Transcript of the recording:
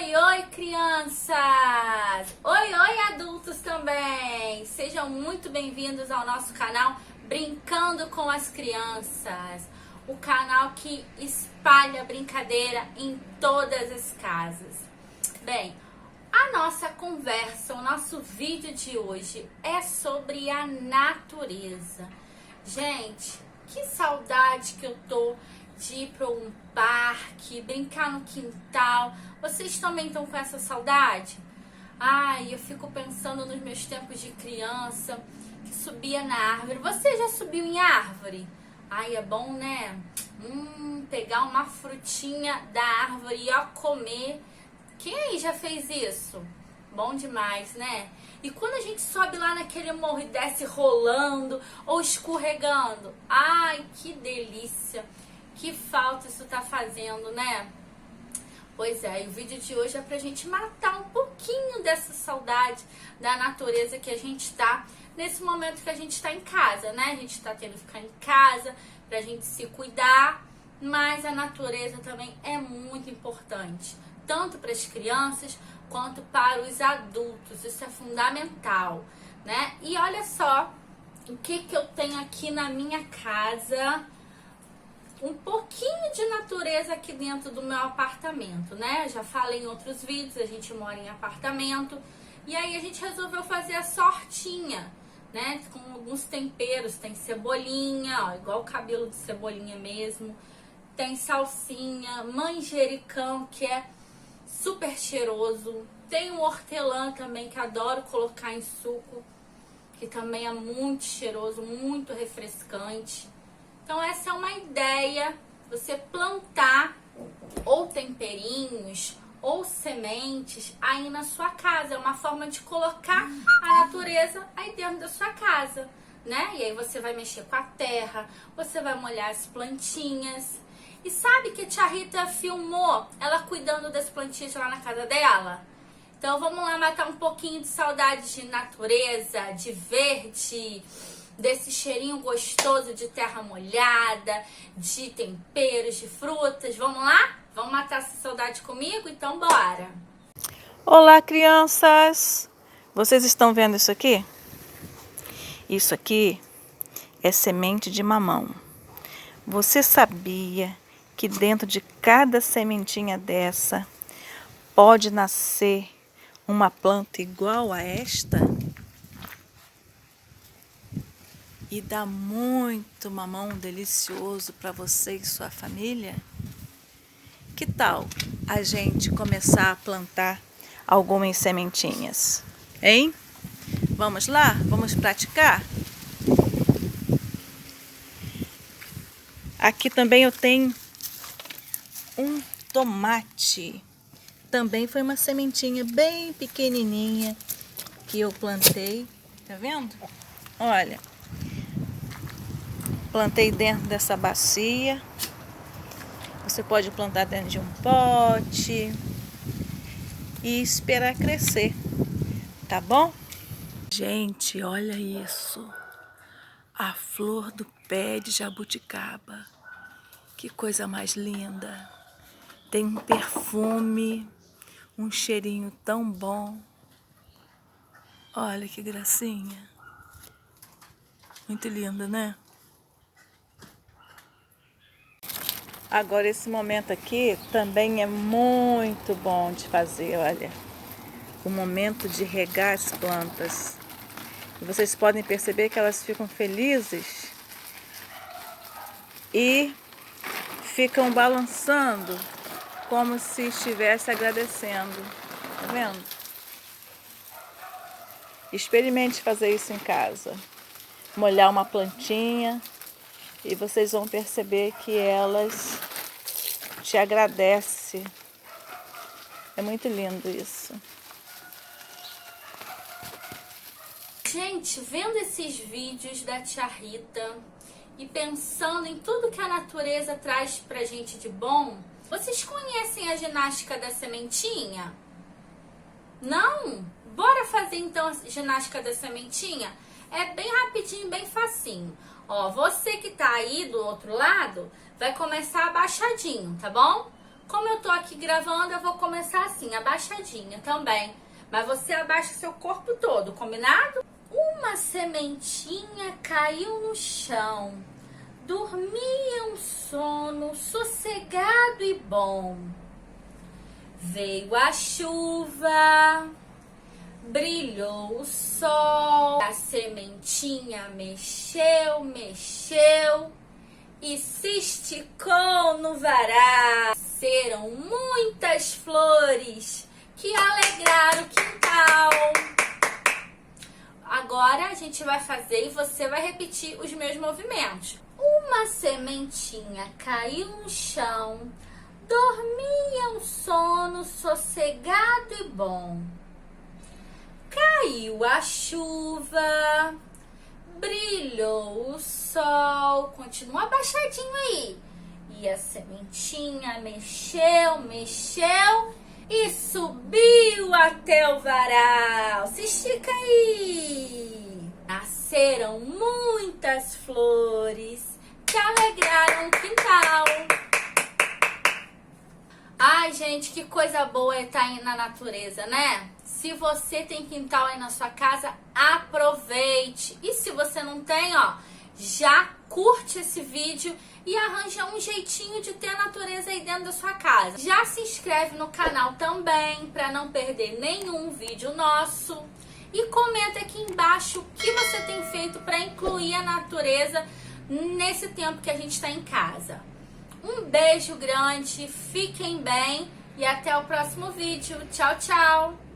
Oi, oi, crianças! Oi, oi, adultos também! Sejam muito bem-vindos ao nosso canal Brincando com as Crianças, o canal que espalha brincadeira em todas as casas. Bem, a nossa conversa, o nosso vídeo de hoje é sobre a natureza. Gente, que saudade que eu tô de ir para um parque, brincar no quintal. Vocês também estão com essa saudade? Ai, eu fico pensando nos meus tempos de criança, que subia na árvore. Você já subiu em árvore? Ai, é bom, né? Pegar uma frutinha da árvore e ó, comer. Quem aí já fez isso? Bom demais, né? E quando a gente sobe lá naquele morro e desce rolando ou escorregando, ai, que delícia! Que falta isso tá fazendo, né? Pois é, e o vídeo de hoje é pra gente matar um pouquinho dessa saudade da natureza que a gente tá nesse momento que a gente tá em casa, né? A gente tá tendo que ficar em casa pra gente se cuidar, mas a natureza também é muito importante, tanto para as crianças quanto para os adultos. Isso é fundamental, né? E olha só o que eu tenho aqui na minha casa. Um pouquinho de natureza aqui dentro do meu apartamento, né? Já falei em outros vídeos, a gente mora em apartamento. E aí a gente resolveu fazer essa hortinha, né? Com alguns temperos, tem cebolinha, ó, igual o cabelo de cebolinha mesmo. Tem salsinha, manjericão, que é super cheiroso. Tem um hortelã também, que adoro colocar em suco, que também é muito cheiroso, muito refrescante. Então essa é uma ideia, você plantar ou temperinhos ou sementes aí na sua casa. É uma forma de colocar a natureza aí dentro da sua casa, né? E aí você vai mexer com a terra, você vai molhar as plantinhas. E sabe que a tia Rita filmou ela cuidando das plantinhas lá na casa dela? Então vamos lá matar um pouquinho de saudade de natureza, de verde, desse cheirinho gostoso de terra molhada, de temperos, de frutas. Vamos lá? Vamos matar essa saudade comigo? Então bora! Olá, crianças! Vocês estão vendo isso aqui? Isso aqui é semente de mamão. Você sabia que dentro de cada sementinha dessa pode nascer uma planta igual a esta? E dá muito mamão delicioso para você e sua família? Que tal a gente começar a plantar algumas sementinhas, hein? Vamos lá? Vamos praticar? Aqui também eu tenho um tomate. Também foi uma sementinha bem pequenininha que eu plantei. Tá vendo? Olha. Plantei dentro dessa bacia. Você pode plantar dentro de um pote e esperar crescer, tá bom? Gente, olha isso. A flor do pé de jabuticaba. Que coisa mais linda. Tem um perfume, um cheirinho tão bom. Olha que gracinha. Muito linda, né? Agora esse momento aqui também é muito bom de fazer, olha. O momento de regar as plantas. E vocês podem perceber que elas ficam felizes e ficam balançando como se estivesse agradecendo. Tá vendo? Experimente fazer isso em casa. Molhar uma plantinha. E vocês vão perceber que elas te agradecem. É muito lindo isso. Gente, vendo esses vídeos da tia Rita e pensando em tudo que a natureza traz pra gente de bom, vocês conhecem a ginástica da sementinha? Não? Bora fazer então a ginástica da sementinha? É bem rapidinho, bem facinho. Ó, você que tá aí do outro lado, vai começar abaixadinho, tá bom? Como eu tô aqui gravando, eu vou começar assim, abaixadinha também. Mas você abaixa seu corpo todo, combinado? Uma sementinha caiu no chão. Dormia um sono sossegado e bom. Veio a chuva, brilhou o sol, a sementinha mexeu, mexeu e se esticou no varal. Nasceram muitas flores que alegraram o quintal. Agora a gente vai fazer e você vai repetir os meus movimentos. Uma sementinha caiu no chão, dormia um sono sossegado e bom. Caiu a chuva, brilhou o sol. Continua abaixadinho aí. E a sementinha mexeu, mexeu e subiu até o varal. Se estica aí. Nasceram muitas flores que alegraram o quintal. Ai, gente, que coisa boa é estar aí na natureza, né? Se você tem quintal aí na sua casa, aproveite. E se você não tem, ó, já curte esse vídeo e arranja um jeitinho de ter a natureza aí dentro da sua casa. Já se inscreve no canal também, para não perder nenhum vídeo nosso. E comenta aqui embaixo o que você tem feito para incluir a natureza nesse tempo que a gente está em casa. Um beijo grande, fiquem bem e até o próximo vídeo. Tchau, tchau!